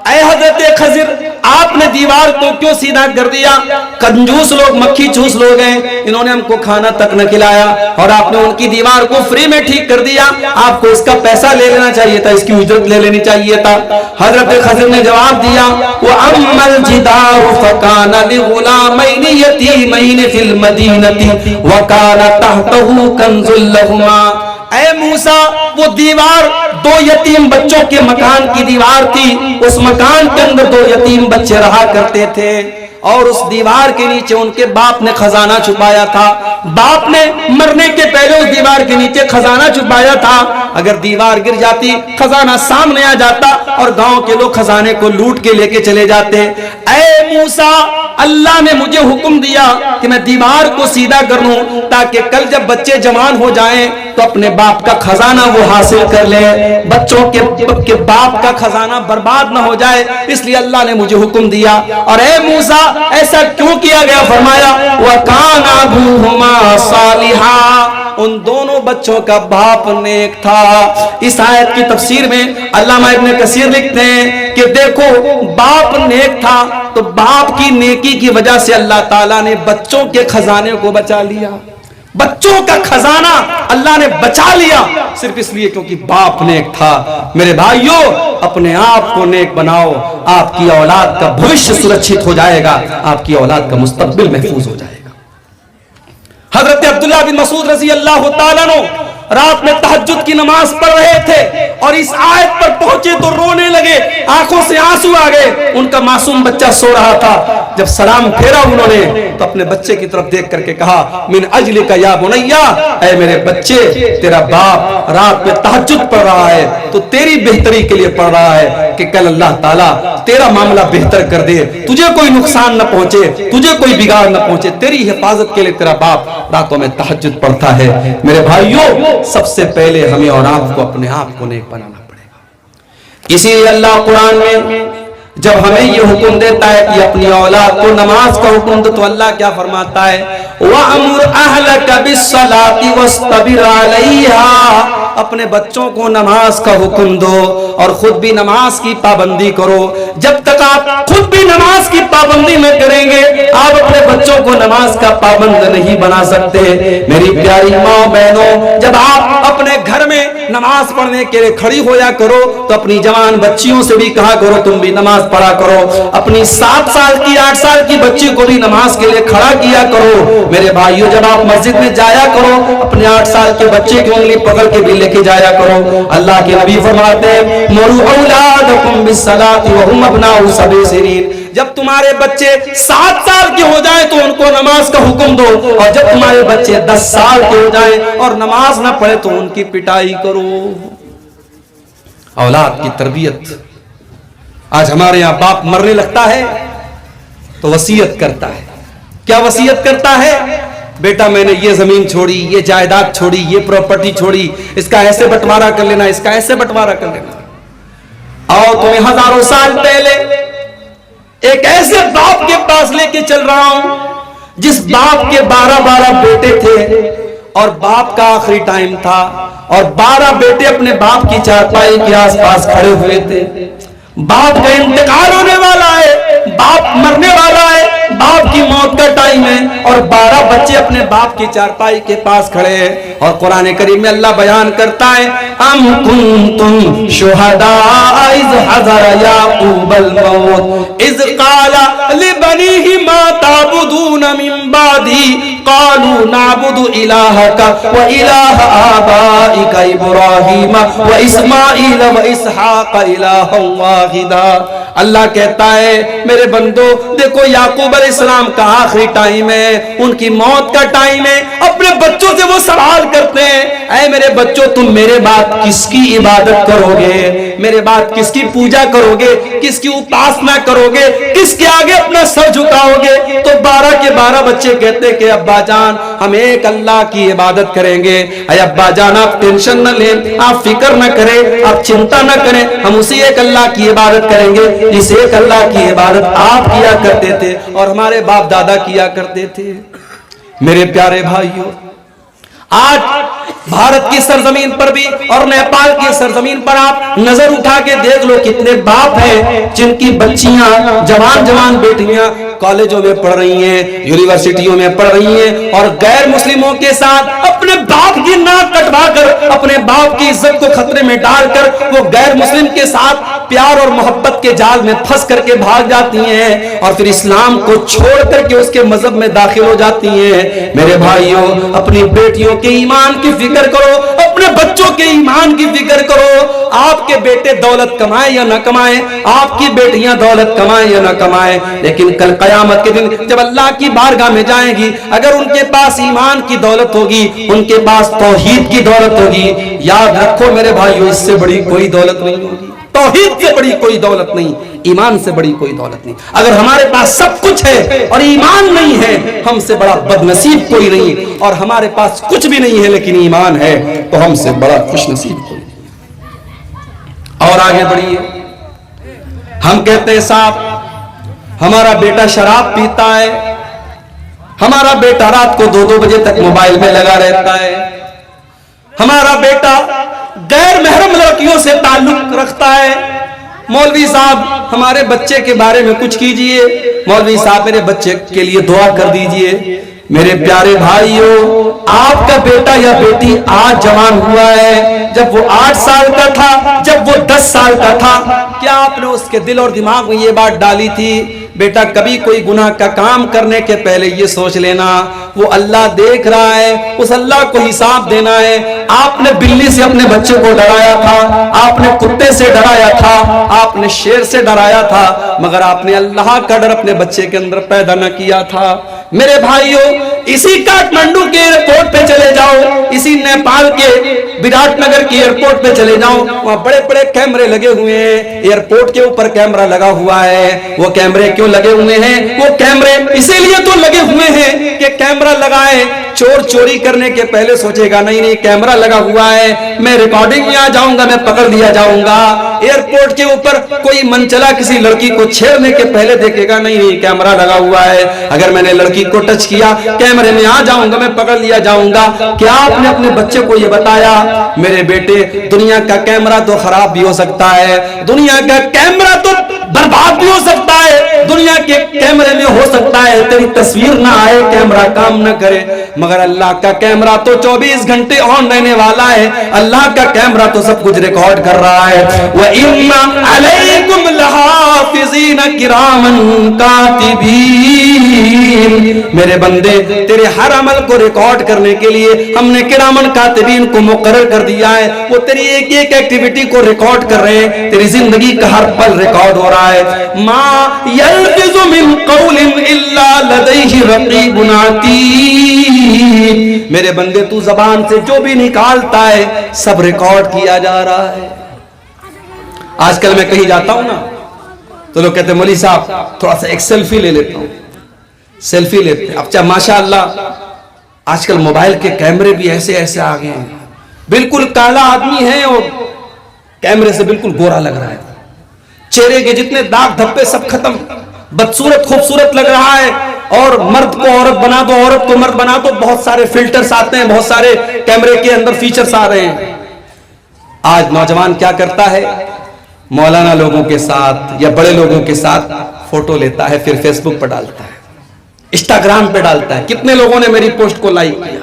اے حضرت خضر, آپ نے دیوار کو کیوں سیدھا کر دیا؟ کنجوس لوگ, مکھی چوس لوگ ہیں, انہوں نے ہم کو کھانا تک نہ کھلایا اور آپ نے ان کی دیوار کو فری میں ٹھیک کر دیا. آپ کو اس کا پیسہ لے لینا چاہیے تھا, اس کی اجرت لے لینی چاہیے تھا. حضرت خضر نے جواب دیا وَأَمَّا الْجِدَارُ فَكَانَ لِغُلَامَيْنِ يَتِيمَيْنِ فِي الْمَدِينَةِ وَكَانَ تَحْتَهُ كَنْزٌ لَهُمَا. اے موسیٰ, وہ دیوار 2 یتیم بچوں کے مکان کی دیوار تھی. اس مکان کے اندر 2 یتیم بچے رہا کرتے تھے اور اس دیوار کے نیچے ان کے باپ نے خزانہ چھپایا تھا. باپ نے مرنے کے پہلے اس دیوار کے نیچے خزانہ چھپایا تھا. اگر دیوار گر جاتی, خزانہ سامنے آ جاتا اور گاؤں کے لوگ خزانے کو لوٹ کے لے کے چلے جاتے. اے موسیٰ, اللہ نے مجھے حکم دیا کہ میں دیوار کو سیدھا کر لوں تاکہ کل جب بچے جوان ہو جائیں تو اپنے باپ کا خزانہ وہ حاصل کر لے, بچوں کے باپ کا خزانہ برباد نہ ہو جائے, اس لیے اللہ نے مجھے حکم دیا. اور اے موسیٰ, ایسا کیوں کیا گیا؟ فرمایا وَكَانَ أَبُوهُمَا صَالِحًا, ان دونوں بچوں کا باپ نیک تھا. اس آیت کی تفسیر میں علامہ ابن کثیر لکھتے ہیں کہ دیکھو, باپ نیک تھا تو باپ کی نیکی کی وجہ سے اللہ تعالیٰ نے بچوں کے خزانے کو بچا لیا. بچوں کا خزانہ اللہ نے بچا لیا صرف اس لیے کیونکہ باپ نیک تھا. میرے بھائیوں, اپنے آپ کو نیک بناؤ, آپ کی اولاد کا بھوشیہ سرکشت ہو جائے گا, آپ کی اولاد کا مستقبل محفوظ ہو جائے گا. حضرت عبداللہ بن مسعود رضی اللہ تعالیٰ عنہ رات میں تہجد کی نماز پڑھ رہے تھے اور اس آیت پر پہنچے تو رونے لگے, آنکھوں سے آنسو آ گئے. ان کا معصوم بچہ سو رہا تھا. جب سلام پھیرا انہوں نے تو اپنے بچے کی طرف دیکھ کر کے کہا من اجلک یا بنیا, اے میرے بچے, تیرا باپ رات میں تہجد پڑھ رہا ہے تو تیری بہتری کے لیے پڑھ رہا ہے کہ کل اللہ تعالیٰ تیرا معاملہ بہتر کر دے, تجھے کوئی نقصان نہ پہنچے, تجھے کوئی بگاڑ نہ پہنچے, تیری حفاظت کے لیے تیرا باپ راتوں میں تہجد پڑھتا ہے. میرے بھائیوں, سب سے پہلے ہمیں اور آپ کو اپنے آپ کو نیک بنانا پڑے گا. اسی لیے اللہ قرآن میں جب ہمیں یہ حکم دیتا ہے کہ اپنی اولاد کو نماز کا حکم دو تو اللہ کیا فرماتا ہے وَأَمُرْ أَهْلَكَ بِالصَّلَاةِ وَاسْتَبِرْ عَلَيْهَا, اپنے بچوں کو نماز کا حکم دو اور خود بھی نماز کی پابندی کرو. جب تک آپ خود بھی نماز کی پابندی میں کریں گے آپ اپنے بچوں کو نماز کا پابند نہیں بنا سکتے. میری پیاری ماں بہنوں, جب آپ اپنے گھر میں میں نماز پڑھنے کے لیے کھڑی ہویا کرو تو اپنی جوان بچیوں سے بھی کہا کرو تم بھی نماز پڑھا کرو، اپنی 7 سال کی 8 سال کی بچی کو بھی نماز کے لیے کھڑا کیا کرو۔ میرے بھائیو جب آپ مسجد میں جایا کرو اپنے 8 سال کے بچے کی انگلی پکڑ کے بھی لے کے جایا کرو۔ اللہ کے نبی فرماتے ہیں مروا اولادکم بالصلاۃ وهم ابناء 7 سنین، جب تمہارے بچے 7 سال کے ہو جائیں تو ان کو نماز کا حکم دو، اور جب تمہارے بچے 10 سال کے ہو جائیں اور نماز نہ پڑھے تو ان کی پٹائی کرو۔ اولاد کی تربیت، آج ہمارے یہاں باپ مرنے لگتا ہے تو وصیت کرتا ہے۔ کیا وصیت کرتا ہے؟ بیٹا میں نے یہ زمین چھوڑی، یہ جائیداد چھوڑی، یہ پراپرٹی چھوڑی، اس کا ایسے بٹوارا کر لینا، اس کا ایسے بٹوارا کر لینا۔ اور تمہیں ہزاروں سال پہلے ایک ایسے باپ کے پاس لے کے چل رہا ہوں جس باپ کے 12 بیٹے تھے اور باپ کا آخری ٹائم تھا، اور 12 بیٹے اپنے باپ کی چارپائی کے آس پاس کھڑے ہوئے تھے۔ باپ کا انتقال ہونے والا ہے، باپ مرنے والا ہے، باپ کی موت کا ٹائم ہے، اور 12 بچے اپنے باپ کی چارپائی کے پاس کھڑے ہیں۔ اور قرآن کریم میں اللہ بیان کرتا ہے ام کنتم شہداء اذ حضر یعقوب الموت اذ قال لبنیہ ما تعبدون من بعدی قالوا نعبد الہک و الہ آبائک ابراہیم و اسماعیل و اسحاق الہا واحدا۔ اللہ کہتا ہے میرے بندو دیکھو یعقوب علیہ السلام کا آخری ٹائم ہے، ان کی موت کا ٹائم ہے، اپنے بچوں سے وہ سوال کرتے ہیں اے میرے بچوں تم میرے بعد کس کی عبادت کرو گے، میرے بعد کس کی پوجا کرو گے، کس کی اپاسنا کرو گے، کس کے آگے اپنا سر جھکاؤ گے؟ تو 12 کے 12 بچے کہتے کہ ابا جان ہم ایک اللہ کی عبادت کریں گے۔ اے ابا جان آپ ٹینشن نہ لیں، آپ فکر نہ کریں، آپ چنتا نہ کریں، ہم اسی ایک اللہ کی عبادت کریں گے جس ایک اللہ کی عبادت آپ کیا کرتے تھے اور ہمارے باپ دادا کیا کرتے تھے۔ میرے پیارے بھائیوں آج بھارت کی سرزمین پر بھی اور نیپال کی سرزمین پر آپ نظر اٹھا کے دیکھ لو کتنے باپ ہیں جن کی بچیاں جوان بیٹیاں کالجوں میں پڑھ رہی ہیں، یونیورسٹیوں میں پڑھ رہی ہیں، اور غیر مسلموں کے ساتھ اپنے باپ کی ناک کٹوا کر اپنے باپ کی عزت کو خطرے میں ڈال کر وہ غیر مسلم کے ساتھ پیار اور محبت کے جال میں پھنس کر کے بھاگ جاتی ہیں اور پھر اسلام کو چھوڑ کر کے اس کے مذہب میں داخل ہو جاتی ہیں۔ میرے بھائیوں اپنی بیٹیوں کے ایمان کی فکر کرو، اپنے بچوں کے ایمان کی فکر کرو۔ آپ کے بیٹے دولت کمائیں یا نہ کمائیں، آپ کی بیٹیاں دولت کمائیں یا نہ کمائیں، لیکن کل قیامت کے دن جب اللہ کی بارگاہ میں جائیں گی اگر ان کے پاس ایمان کی دولت ہوگی، ان کے پاس توحید کی دولت ہوگی، یاد رکھو میرے بھائیوں اس سے بڑی کوئی دولت نہیں ہوگی، توحید سے بڑی کوئی دولت نہیں، ایمان سے بڑی کوئی دولت نہیں۔ اگر ہمارے پاس سب کچھ ہے اور ایمان نہیں ہے ہم سے بڑا بد نصیب کوئی نہیں، اور ہمارے پاس کچھ بھی نہیں ہے لیکن ایمان ہے تو ہم سے بڑا خوش نصیب کوئی نہیں۔ اور آگے بڑھیے، ہم کہتے ہیں صاحب ہمارا بیٹا شراب پیتا ہے، ہمارا بیٹا رات کو 2 بجے تک موبائل میں لگا رہتا ہے، ہمارا بیٹا غیر محرم لڑکیوں سے تعلق رکھتا ہے۔ مولوی صاحب ہمارے بچے کے بارے میں کچھ کیجئے، مولوی صاحب میرے بچے کے لیے دعا کر دیجئے۔ میرے پیارے بھائیوں آپ کا بیٹا یا بیٹی آج جوان ہوا ہے، جب وہ 8 سال کا تھا، جب وہ 10 سال کا تھا، کیا آپ نے اس کے دل اور دماغ میں یہ بات ڈالی تھی بیٹا کبھی کوئی گناہ کا کام کرنے کے پہلے یہ سوچ لینا وہ اللہ دیکھ رہا ہے، اس اللہ کو حساب دینا ہے۔ آپ نے بلی سے اپنے بچے کو ڈرایا تھا، آپ نے کتے سے ڈرایا تھا، آپ نے شیر سے ڈرایا تھا، مگر آپ نے اللہ کا ڈر اپنے بچے کے اندر پیدا نہ کیا تھا۔ میرے بھائیوں اسی کاٹمنڈو کے ایئرپورٹ پہ چلے جاؤ، اسی نیپال کے وراٹ نگر کے ایئرپورٹ پہ چلے جاؤ، وہاں بڑے بڑے کیمرے لگے ہوئے ہیں، ایئرپورٹ کے اوپر کیمرہ لگا ہوا ہے۔ وہ کیمرے کیوں لگے ہوئے ہیں؟ وہ کیمرے اسی لیے تو لگے ہوئے ہیں کہ کیمرہ لگائے چور چوری کرنے کے پہلے سوچے گا نہیں کیمرہ لگا ہوا ہے، میں ریکارڈنگ میں آ جاؤں گا، میں پکڑ لیا جاؤں گا۔ ایئرپورٹ کے اوپر کوئی منچلا کسی لڑکی کو چھیڑنے کے پہلے دیکھے گا نہیں کیمرہ لگا ہوا ہے، اگر میں نے لڑکی کو ٹچ کیا کیمرے میں آ جاؤں گا، میں پکڑ لیا جاؤں گا۔ کیا آپ نے اپنے بچے کو یہ بتایا میرے بیٹے دنیا کا کیمرہ تو خراب بھی ہو سکتا ہے، دنیا کا کیمرہ تو برباد بھی ہو سکتا ہے, دنیا کے کیمرے میں ہو سکتا ہے تیری تصویر نہ آئے, کیمرہ کام نہ کرے, مگر اللہ کا کیمرہ تو 24 گھنٹے آن رہنے والا ہے. اللہ کا کیمرہ تو سب کچھ ریکارڈ کر رہا ہے. وَإِنَّ عَلَيْكُمْ لَحَافِظِينَ كِرَامًا كَاتِبِينَ, میرے بندے تیرے ہر عمل کو ریکارڈ کرنے کے لیے ہم نے کرامن کاتبین کو مقرر کر دیا ہے. وہ تیری ایک ایک ایکٹیویٹی کو ریکارڈ کر رہے ہیں, تیری زندگی کا ہر پل ریکارڈ ہو رہا ہے. ما یلفظ من قول الا لدیہ رقیب عتید, میرے بندے تو زبان سے جو بھی نکالتا ہے سب ریکارڈ کیا جا رہا ہے. آج کل میں کہیں جاتا ہوں نا تو لوگ کہتے ہیں مولوی صاحب تھوڑا سا ایک سیلفی لے لیتا ہوں, سیلفی لیتے ہیں. اب چاہے ماشاءاللہ آج کل موبائل کے کیمرے بھی ایسے ایسے آ گئے ہیں, بالکل کالا آدمی ہے اور کیمرے سے بالکل گورا لگ رہا ہے, چہرے کے جتنے داغ دھبے سب ختم, بدصورت خوبصورت لگ رہا ہے. اور مرد کو عورت بنا دو, عورت کو مرد بنا دو, بہت سارے فلٹرز آتے ہیں, بہت سارے کیمرے کے اندر فیچرز آ رہے ہیں. آج نوجوان کیا کرتا ہے, مولانا لوگوں کے ساتھ یا بڑے لوگوں کے ساتھ فوٹو لیتا ہے, پھر فیس بک پر ڈالتا ہے, انسٹاگرام پہ ڈالتا ہے. کتنے لوگوں نے میری پوسٹ کو لائک کیا,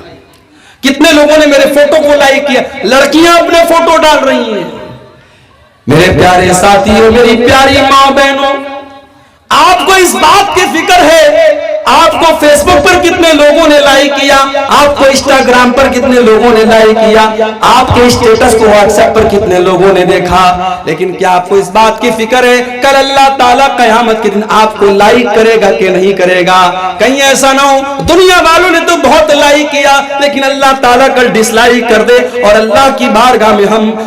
کتنے لوگوں نے میرے فوٹو کو لائک کیا. لڑکیاں اپنے فوٹو ڈال رہی ہیں. میرے پیارے ساتھیوں, میری پیاری ماں بہنوں, آپ کو اس بات کی فکر ہے آپ کو فیس بک پر کتنے لوگوں نے لائک کیا, آپ کو انسٹاگرام پر کتنے لوگوں نے لائک کیا, آپ کے اسٹیٹس کو واٹس ایپ پر کتنے لوگوں نے دیکھا, لیکن کیا آپ کو اس بات کی فکر ہے کل اللہ تعالیٰ قیامت کے دن آپ کو لائک کرے گا کہ نہیں کرے گا؟ کہیں ایسا نہ ہو دنیا والوں نے تو بہت لائک کیا لیکن اللہ تعالیٰ کل ڈس لائک کر دے اور اللہ کی بارگاہ میں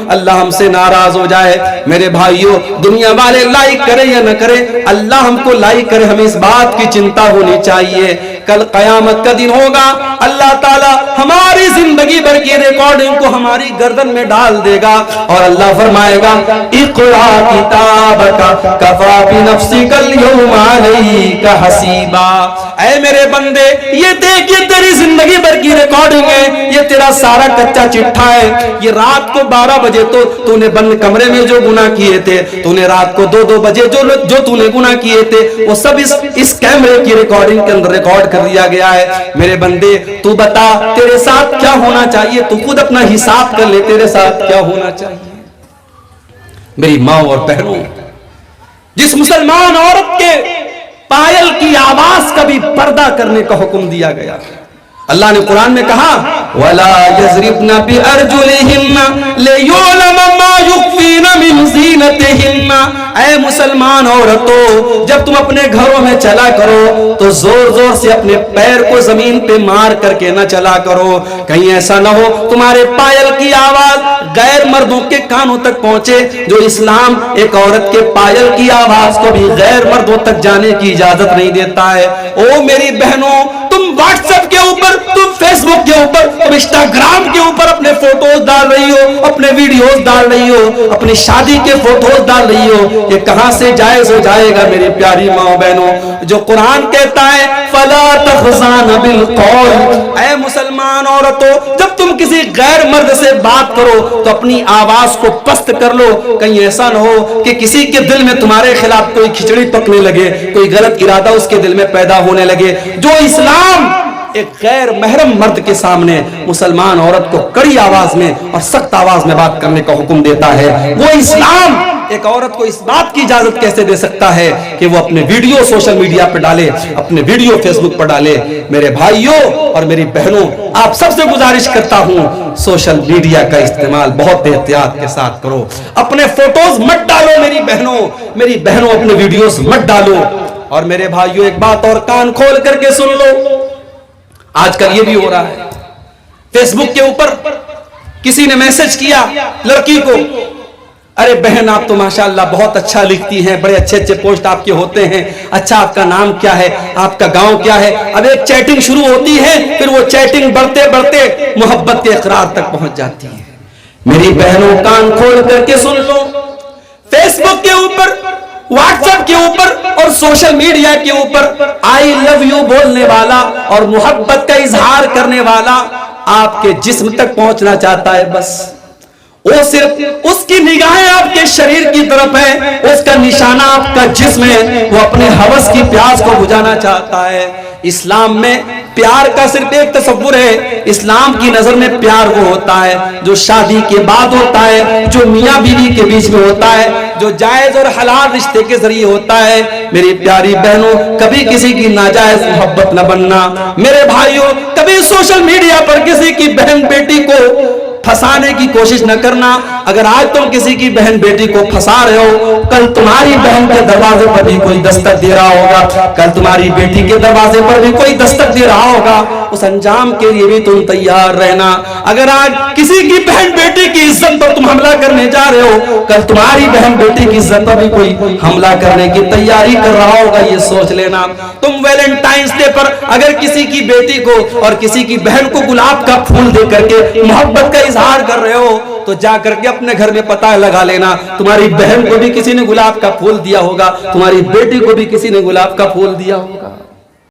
اللہ ہم سے ناراض ہو جائے. میرے بھائیوں, دنیا والے لائک کرے یا نہ کرے, اللہ ہم کو لائک کرے, ہمیں اس بات کی چنتا ہونی چاہیے. کل قیامت کا دن ہوگا, اللہ تعالیٰ ہماری زندگی بھر کی ریکارڈنگ کو ہماری گردن میں ڈال دے گا اور اللہ فرمائے گا اقرا کتابک کفا بنفسک اليوم علیک حسیبا. اے میرے بندے, یہ دیکھ یہ تیری زندگی بھر کی ریکارڈنگ ہے, یہ تیرا سارا کچا چٹھا ہے. یہ رات کو 12 بجے تو نے بند کمرے میں جو گناہ کیے تھے, تو نے رات کو 2 بجے جو تو نے گناہ کیے تھے, وہ سب اس کیمرے کی ریکارڈنگ کے اندر ریکارڈ کر دیا گیا ہے. میرے بندے تو بتا تیرے ساتھ کیا ہونا چاہیے, تو خود اپنا حساب کر لے, تیرے ساتھ کیا ہونا چاہیے. میری ماں اور بہنوں, جس مسلمان عورت کے پائل کی آواز کا بھی پردہ کرنے کا حکم دیا گیا, اللہ نے قرآن میں کہا وَلَا يَضْرِبْنَ بِأَرْجُلِهِنَّ لِيُعْلَمَ مَا يُخْفِينَ مِنْ زِينَتِهِنَّ. اے مسلمان عورتوں, جب تم اپنے گھروں میں چلا کرو تو زور زور سے اپنے پیر کو زمین پہ مار کر کے نہ چلا کرو, کہیں ایسا نہ ہو تمہارے پائل کی آواز غیر مردوں کے کانوں تک پہنچے. جو اسلام ایک عورت کے پائل کی آواز کو بھی غیر مردوں تک جانے کی اجازت نہیں دیتا ہے. او میری بہنوں, تم واٹس ایپ کے اوپر, تم فیس بک کے اوپر, تم انسٹاگرام کے اوپر اپنے فوٹوز ڈال رہی ہو, اپنے ویڈیوز ڈال رہی ہو, اپنی شادی کے فوٹوز ڈال رہی ہو, یہ کہاں سے جائز ہو جائے گا میری پیاری ماں بہنوں؟ جو قرآن کہتا ہے فَلَا تَخْضَعْنَ بِالْقَوْلِ. اے مسلمان عورتوں, جب تم کسی غیر مرد سے بات کرو تو اپنی آواز کو پست کر لو, کہیں ایسا نہ ہو کہ کسی کے دل میں تمہارے خلاف کوئی کھچڑی پکنے لگے, کوئی غلط ارادہ اس کے دل میں پیدا ہونے لگے. جو اسلام ایک غیر محرم مرد کے سامنے مسلمان عورت کو کڑی آواز میں اور سخت آواز میں بات کرنے کا حکم دیتا ہے, وہ اسلام ایک عورت کو اس بات کی اجازت کیسے دے سکتا ہے کہ وہ اپنے ویڈیو سوشل میڈیا پہ ڈالے, اپنے ویڈیو فیس بک پر ڈالے؟ میرے بھائیوں اور میری بہنوں, آپ سب سے گزارش کرتا ہوں سوشل میڈیا کا استعمال بہت احتیاط کے ساتھ کرو. اپنے فوٹوز مت ڈالو میری بہنوں, اپنے ویڈیوز مت ڈالو. اور میرے بھائیوں, ایک بات اور کان کھول کر کے سن لو, آج کل یہ بھی ہو رہا ہے, فیس بک کے اوپر کسی نے میسج کیا لڑکی کو, ارے بہن آپ تو ماشاءاللہ بہت اچھا لکھتی ہیں, بڑے اچھے اچھے پوسٹ آپ کے ہوتے ہیں, اچھا آپ کا نام کیا ہے, آپ کا گاؤں کیا ہے. اب ایک چیٹنگ شروع ہوتی ہے, پھر وہ چیٹنگ بڑھتے بڑھتے محبت کے اقرار تک پہنچ جاتی ہے. میری بہنوں کان کھول کر کے سن لو, فیس بک کے اوپر, واٹس ایپ کے اوپر اور سوشل میڈیا کے اوپر آئی لو یو بولنے والا اور محبت کا اظہار کرنے والا آپ کے جسم تک پہنچنا چاہتا ہے, بس وہ صرف اس کی نگاہیں آپ کے شریر کی طرف ہے, اس کا نشانہ آپ کا جسم ہے, وہ اپنے ہوس کی پیاس کو بجھانا چاہتا ہے. اسلام میں پیار کا صرف ایک تصور ہے. اسلام کی نظر میں پیار وہ ہوتا ہے جو شادی کے بعد ہوتا ہے, جو میاں بیوی کے بیچ میں ہوتا ہے, جو جائز اور حلال رشتے کے ذریعے ہوتا ہے. میری پیاری بہنوں, کبھی کسی کی ناجائز محبت نہ بننا. میرے بھائیوں, کبھی سوشل میڈیا پر کسی کی بہن بیٹی کو پھنسانے کی کوشش نہ کرنا. اگر آج تم کسی کی بہن بیٹی کو پھنسا رہے ہو, کل تمہاری بہن کے دروازے پر بھی کوئی دستک دے رہا ہوگا, کل تمہاری بیٹی کے دروازے پر بھی کوئی دستک دے رہا ہوگا. اس انجام کے لیے بھی تم تیار رہنا. اگر آج کسی کی بہن بیٹی کی عزت پر تم حملہ کرنے جا رہے ہو, کل تمہاری بہن بیٹی کی عزت پر بھی کوئی حملہ کرنے کی تیاری کر رہا ہوگا, یہ سوچ لینا. تم ویلنٹائنز ڈے پر اگر کسی کی بیٹی کو اور کسی کی بہن کو گلاب کا پھول دے کر کے محبت کا اظہار کر رہے ہو, تو جا کر کے اپنے گھر میں پتہ لگا لینا, تمہاری بہن کو بھی کسی نے گلاب کا پھول دیا ہوگا, تمہاری بیٹی کو بھی کسی نے گلاب کا پھول دیا ہوگا.